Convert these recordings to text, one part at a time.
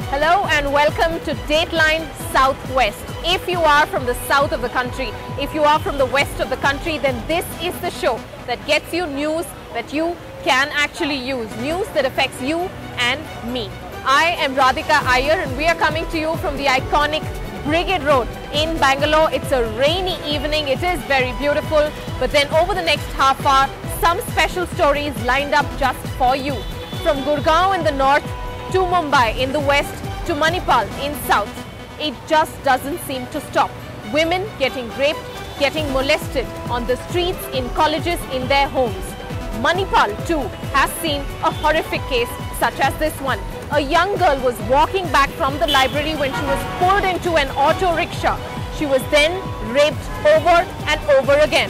Hello and welcome to Dateline South West. If you are from the south of the country, if you are from the west of the country, then this is the show that gets you news that you can actually use. News that affects you and me. I am Radhika Iyer and we are coming to you from the iconic Brigade Road in Bangalore. It's a rainy evening. It is very beautiful. But then over the next half hour, some special stories lined up just for you. From Gurgaon in the north to Mumbai in the west to Manipal in south. It just doesn't seem to stop. Women getting raped, getting molested on the streets, in colleges, in their homes. Manipal too has seen a horrific case such as this one. A young girl was walking back from the library when she was pulled into an auto rickshaw. She was then raped over and over again.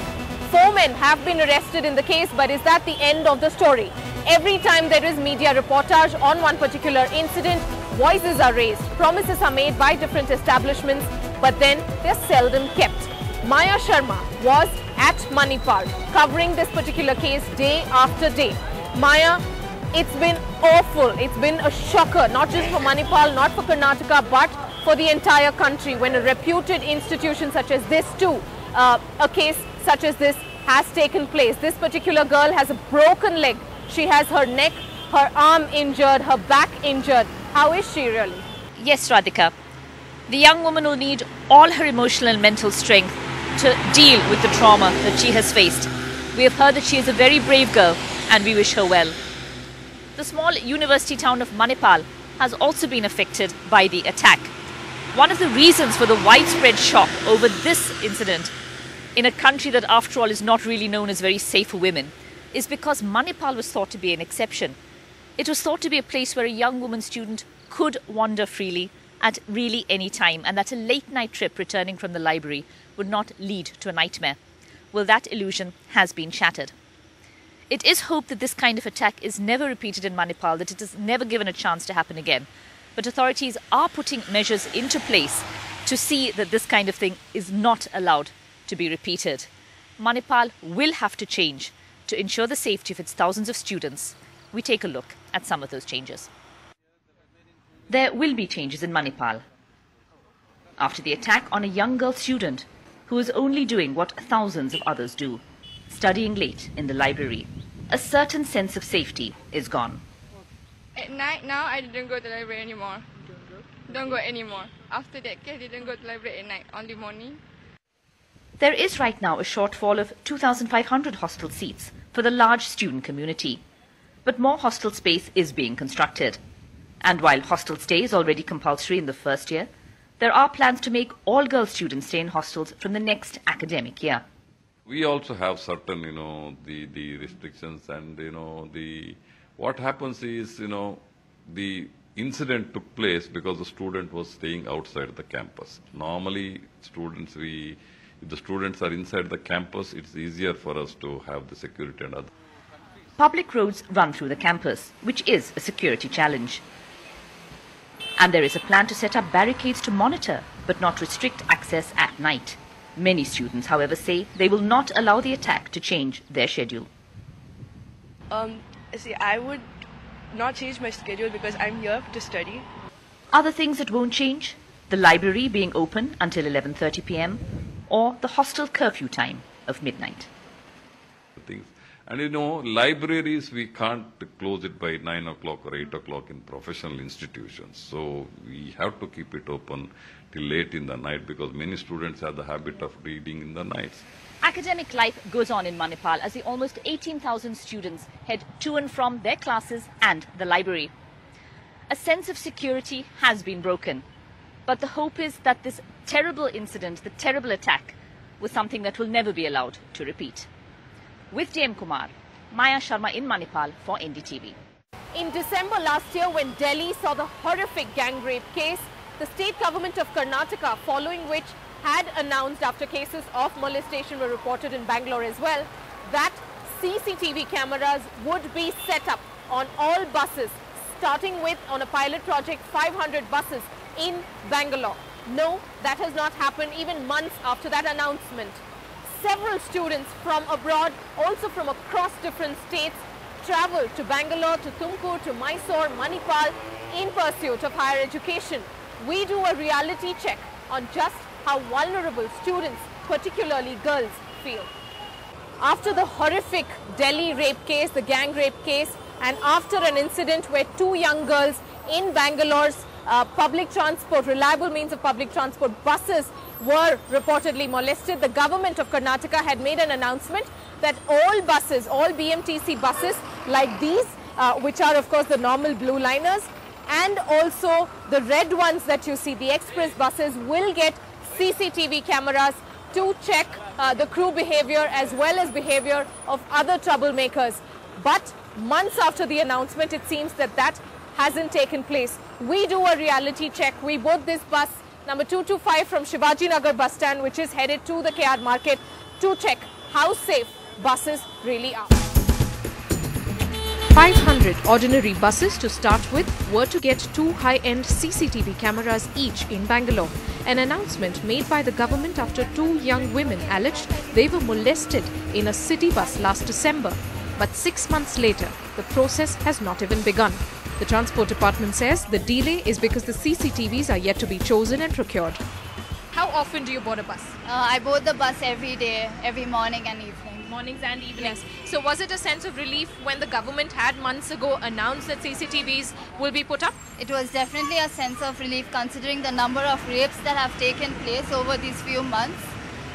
4 men have been arrested in the case, but is that the end of the story? Every time there is media reportage on one particular incident, voices are raised, promises are made by different establishments, but then they're seldom kept. Maya Sharma was at Manipal covering this particular case day after day. Maya, it's been awful. It's been a shocker, not just for Manipal, not for Karnataka, but for the entire country when a reputed institution such as this too, a case such as this has taken place. This particular girl has a broken leg. She has her neck, her arm injured, her back injured. How is she really? Yes, Radhika. The young woman will need all her emotional and mental strength to deal with the trauma that she has faced. We have heard that she is a very brave girl and we wish her well. The small university town of Manipal has also been affected by the attack. One of the reasons for the widespread shock over this incident in a country that after all is not really known as very safe for women is because Manipal was thought to be an exception. It was thought to be a place where a young woman student could wander freely at really any time, and that a late night trip returning from the library would not lead to a nightmare. Well, that illusion has been shattered. It is hoped that this kind of attack is never repeated in Manipal, that it is never given a chance to happen again. But authorities are putting measures into place to see that this kind of thing is not allowed to be repeated. Manipal will have to change to ensure the safety of its thousands of students. We take a look at some of those changes. There will be changes in Manipal after the attack on a young girl student who is only doing what thousands of others do, studying late in the library. A certain sense of safety is gone. At night now, I didn't go to the library anymore. Don't go anymore. After that case, I didn't go to the library at night, only morning. There is right now a shortfall of 2,500 hostel seats for the large student community. But more hostel space is being constructed. And while hostel stay is already compulsory in the first year, there are plans to make all girl students stay in hostels from the next academic year. We also have certain, the restrictions and, what happens is, the incident took place because the student was staying outside the campus. Normally, if the students are inside the campus, it's easier for us to have the security and other. Public roads run through the campus, which is a security challenge. And there is a plan to set up barricades to monitor, but not restrict access at night. Many students, however, say they will not allow the attack to change their schedule. I would not change my schedule because I'm here to study. Other things that won't change? The library being open until 11:30 p.m. or the hostel curfew time of midnight. And libraries, we can't close it by 9 o'clock or 8 o'clock in professional institutions. So we have to keep it open till late in the night because many students have the habit of reading in the nights. Academic life goes on in Manipal as the almost 18,000 students head to and from their classes and the library. A sense of security has been broken. But the hope is that this terrible incident, the terrible attack, was something that will never be allowed to repeat. With DM Kumar, Maya Sharma in Manipal for NDTV. In December last year, when Delhi saw the horrific gang rape case, the state government of Karnataka, following which had announced after cases of molestation were reported in Bangalore as well, that CCTV cameras would be set up on all buses, starting with, on a pilot project, 500 buses in Bangalore. No, that has not happened even months after that announcement. Several students from abroad, also from across different states, traveled to Bangalore, to Tumkur, to Mysore, Manipal in pursuit of higher education, we do a reality check on just how vulnerable students, particularly girls, feel. After the horrific Delhi rape case, the gang rape case, and after an incident where 2 young girls in Bangalore's public transport, reliable means of public transport, buses were reportedly molested, the government of Karnataka had made an announcement that all buses, all BMTC buses like these, which are of course the normal blue liners, and also the red ones that you see, the express buses, will get CCTV cameras to check the crew behavior as well as behavior of other troublemakers. But months after the announcement, it seems that that hasn't taken place. We do a reality check. We board this bus number 225 from Shivaji Nagar bus stand, which is headed to the KR market, to check how safe buses really are. 500 ordinary buses to start with were to get 2 high-end CCTV cameras each in Bangalore. An announcement made by the government after 2 young women alleged they were molested in a city bus last December. But 6 months later, the process has not even begun. The Transport Department says the delay is because the CCTVs are yet to be chosen and procured. How often do you board a bus? I board the bus every day, every morning and evening. Mornings and evenings. Yes. So was it a sense of relief when the government had months ago announced that CCTVs will be put up? It was definitely a sense of relief considering the number of rapes that have taken place over these few months.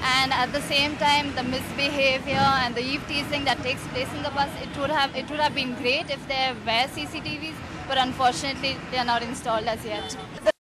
And at the same time, the misbehavior and the eve teasing that takes place in the bus, it would have been great if there were CCTVs, but unfortunately they are not installed as yet. The